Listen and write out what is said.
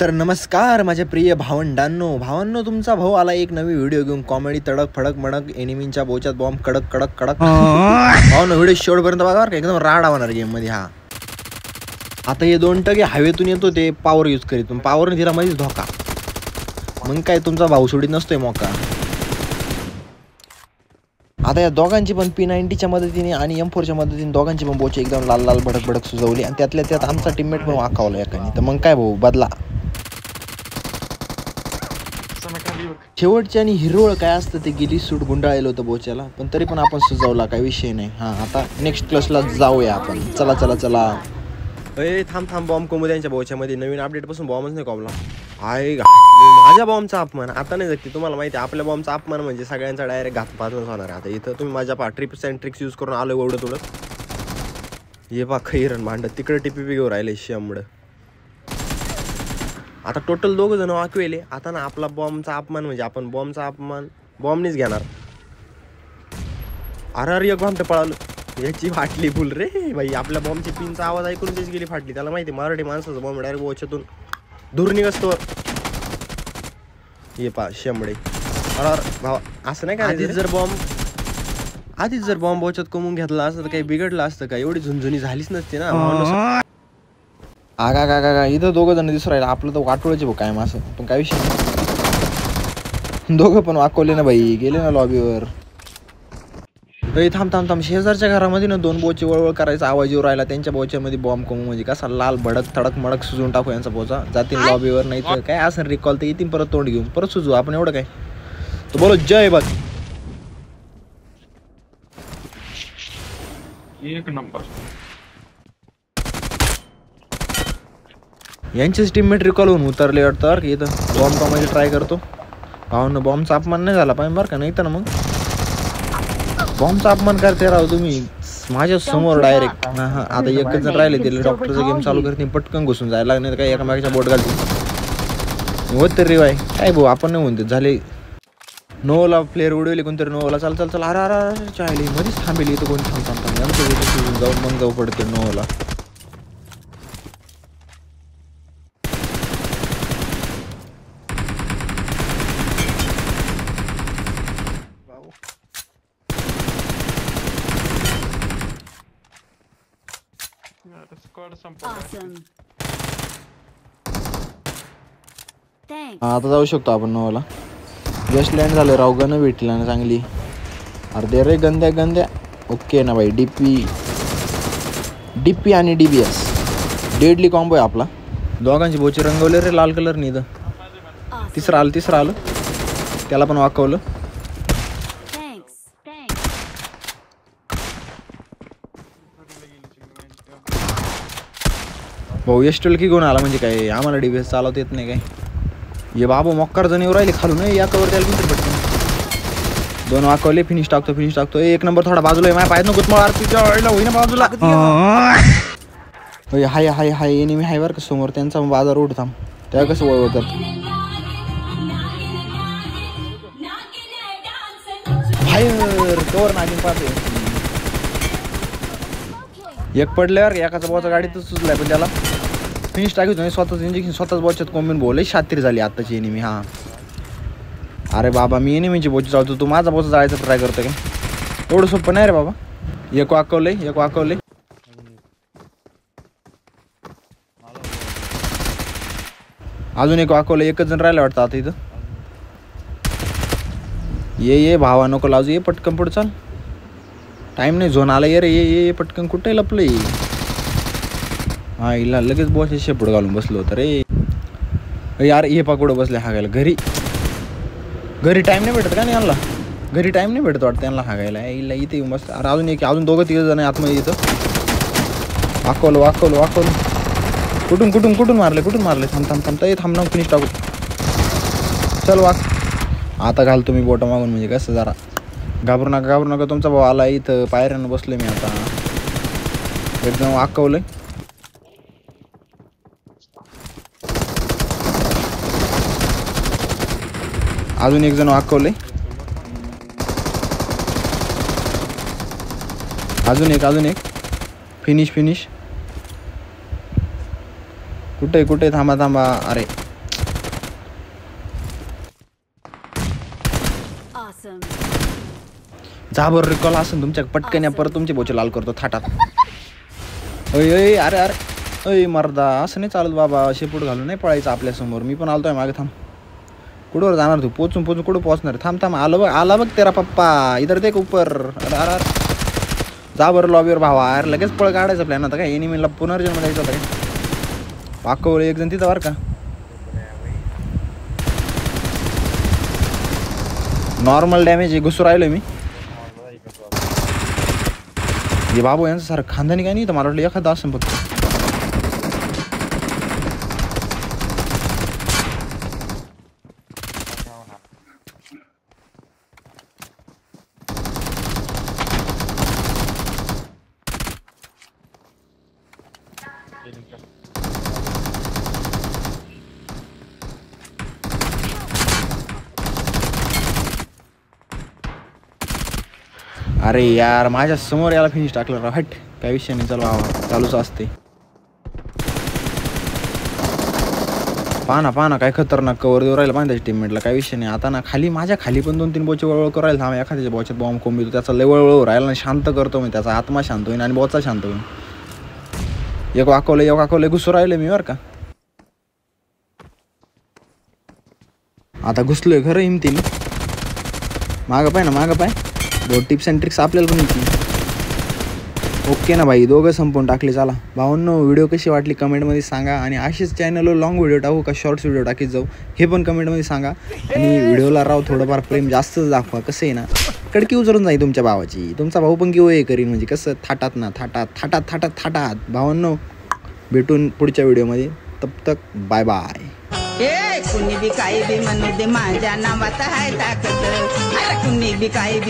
तर नमस्कार माझ्या प्रिय भावंडांनो तुमचा भाऊ आला एक नवी व्हिडिओ घेऊन. कॉमेडी तडक फडक मडक एनिमींच्या बोच्यात बॉम्ब कडक कडक कडक. भावनो व्हिडिओ शेवटपर्यंत बघा बरं, एकदम राड होणार गेम मध्ये. हा आता हे 2 टगे हवेतून येतो ते पॉवर यूज करीत, पण पॉवरने तिला मध्येच धोका. मग काय तुमचा भाऊ सोडीत नसतोय मोका. आता या दोघांची पण P90च्या मदतीने आणि M4च्या मदतीने दोघांची पण बोचे एकदम लाल लाल भडक भडक सुजवली, आणि त्यातल्या त्यात आमचा टीममेट पण वाकावला एकाने. तर मग काय भाऊ बदला. शेवटची आणि हिरोळ काय असतं ते गेली सूट गुंडाळलेलं होतं बोच्याला, पण तरी पण आपण सुजवला, काही विषय नाही. हा आता नेक्स्ट क्लासला जाऊया आपण. चला चला चला. अरे थांब बॉम्ब कोंबू त्यांच्या बोच्यामध्ये. नवीन अपडेट पासून बॉम्बच नाही कोंबला. आहे माझ्या बॉम्बचा अपमान आता नाही जगते. तुम्हाला माहिती आहे आपल्या बॉम्बचा अपमान म्हणजे सगळ्यांचा डायरेक्ट घातपातच होणार आहे. आता इथं तुम्ही माझ्या ट्रिप्स अँड ट्रिक्स यूज करून आलो एवढं तुला. ये पा खैरण भांडत तिकडे TPP घेऊन राहिले शेंबड. आता टोटल 2 जण वाकवेले. आता ना आपला बॉम्बचा अपमान म्हणजे आपण बॉम्बचा अपमान बॉम्बनीच घेणार. अरे एक बॉम्ब पळालं, याची फाटली फुल रे भाई. आपल्या बॉम्बची पिनचा आवाज ऐकून त्याची गेली फाटली. त्याला माहिती मराठी माणसाचा बॉम्ब डायरेक्ट बोच्यातून दूर निघतो. ये पा शेंबडे. अरे भावा असं नाही का. आधीच जर बॉम्ब बोच्यात कोंबून घेतला असतं तर काही बिघडलं असतं का. एवढी झुंझुनी झालीच नसते ना. आगा का इथं 2 जण दिसू राहिले. आपलं तर वाटोळच भाऊ काय मासं, पण काय विषय. 2 पण वाकवले ना भाई, गेले ना लॉबीवर. थांब शेजारच्या घरामध्ये ना 2 बोचे वळवळ करायचा आवाज येऊ राहिला. त्यांच्या बोच्यामध्ये बॉम्ब कोंबू म्हणजे कसा लाल भडक थडक मडक सुजून टाकू यांचा बोचा. जातील लॉबीवर, नाही तर काय असं रिकॉल तर येतील परत तोंड घेऊन परत सुजू आपण. एवढं काय तर बोलो जय बघ. एक नंबर. यांचेच टीममेट रिकॉल होऊन उतरले वाटतं की इथं बॉम्ब कामाची ट्राय करतो. भावनं बॉम्बचा अपमान नाही झाला पाहिजे बरं का, नाही तर ना मग बॉम्बचा अपमान करते राव तुम्ही माझ्या समोर डायरेक्ट. हा आता एकच जण राहिले, तिला डॉक्टरचा गेम चालू करते पटकन घुसून जायला नाही तर काही एकामेकाच्या बोट घालते होत तरी बाय. काय भाऊ आपण नाही म्हणते झाले. नोला प्लेअर उडवले कोणतरी. नोला चल चल चल. अरे चायली मध्येच थांबेली इथं कोणी. थांबताना जाऊन मग जाऊ पडते नोला. आता जाऊ शकतो आपण नोला. जस्ट लँड झालं राव. गन भेटला ना चांगली. अर्धे रे गंद्या. ओके ना भाई. डीपी आणि DBS डेडली कॉम्बो आहे आपला. दोघांची बोचे रंगवले रे लाल कलर नाही. तिसरं आलं त्याला पण वाकवलं. भाऊ एस्टल की घेऊन आला म्हणजे काय. आम्हाला DBS चालवता येत नाही काय. ये बाबा मक्कार जण येऊ राहिले खालून. या कवर त्याला कोणतरी पटकन 2 वाकवले. फिनिश टाकतो. एक नंबर थोडा बाजूला आहे. माझ्या पायात नको तुम्हाला आरतीच्या होईना बाजूला. हाय एनिमी हाय बरं का समोर. त्यांचा बाजार उठ थांब तेव्हा कसं वळवळ करतो. फायर कवर नागिन पाहते. एक पडल्यावर एकाचा बॉचा गाडीतच सुचलाय, पण त्याला फिनिश टाकतो. स्वतःच इंजेक्शन स्वतःच बॉच्यात कोंबून बोलले. शातीर झाली आत्ताची एनिमी. हा अरे बाबा मी एनिमीची बोची चालतो, तू माझा बोचा जायचा ट्राय करतो काय. एवढं सोपं नाही रे बाबा. एक वाकवले. अजून एक वाकवलं. एकच जण राहिला वाटतं आता इथं. ये भावा नको लाजू. ये पटकन पुढे चाल. टाइम नाही. झोन आला ये रे. ये पटकन. कुठे लपलं. हा इला लगेच बॉस शेपूट घालून बसलो होतं रे यार. हे पाकुडं बसले हागायला. घरी टाइम नाही भेटत का नाही यांना. घरी टाइम नाही भेटत वाटतं यांना हागायला. इला इथे येऊन मस्त. अरे अजून 2-3 जण आतमध्ये इथं. वाकवलं. कुठून मारले. थांब ना फिनिश टाकू. चल वाक. आता घाल तुम्ही बोट मागून म्हणजे कसं जरा. घाबरू नका. तुमचा भाऊ आला इथं. पायऱ्यानं बसलोय मी आता. एकदम वाकवलंय. अजून एक जण वाकवलंय. अजून एक फिनिश कुठे थांबा. अरे जाबर रिकॉल असेल तुमच्या पटकन या परत तुमचे बोचे लाल करतो थाटात. अय अरे अरे अय मर्दा असं नाही चालत बाबा. शेपूट घालून नाही पळायचं आपल्यासमोर. मी पण आलतोय मागे. थांब कुठवर जाणार तू? पोचून कुठं पोचणार? थांब आला बघ तेरा पप्पा इधर देख ऊपर. अरे अरे जा बरं लॉबीवर भावा यार. लगेच पळ काढायचा प्लॅन आता काय एनिमीला पुनर्जन्म द्यायचा होता काय? वाकवलं एक जण तिथं बरं का. नॉर्मल डॅमेज घुसू राहिलो मी. हे बाबू यांचं सारं खानदानी काय नाही तर मला वाटलं एखादा असं फक्त. अरे यार माझ्या समोर याला फिनिश टाकलं राव. हट काय विषय नाही. चलो चालूच असते. पाहा ना काय खतरनाक कवर देऊ राहिला. त्याच्या टीममेटला काय विषय नाही. आता ना खाली माझ्या खाली पण 2-3 बोचे वळवळ करू राहिला. थांबा एखाद्याच्या बॉचेत बॉम्ब कोंबितो त्याचा लय वळवळ राहिला ना. शांत करतो मी त्याचा आत्मा शांत होईल आणि बॉचा शांत होईल. एक वाकवलं घुसू राहिले मी बरं का. आता घुसलोय खरं हिमतीने. मागं पाय. 2 टिप्स अँड ट्रिक्स आपल्याला पण येतील. ओके ना भाई दोघं संपवून टाकले. चला भावांनो व्हिडिओ कशी वाटली कमेंटमध्ये सांगा. आणि असेच चॅनलवर लॉंग व्हिडिओ टाकू का शॉर्ट्स व्हिडिओ टाकीत जाऊ हे पण कमेंटमध्ये सांगा. आणि व्हिडिओला राव थोडंफार प्रेम जास्तच दाखवा. कसं आहे ना कडकी उचलून जाईल तुमच्या भावाची. तुमचा भाऊ पण किंवा हे करीन म्हणजे कसं थाटात भावांनो. भेटून पुढच्या व्हिडिओमध्ये. तब तक बाय बाय. कुणी बी काही बी म्हणू दे माझ्या नावात आहे ताकद. कुणी बी काही बी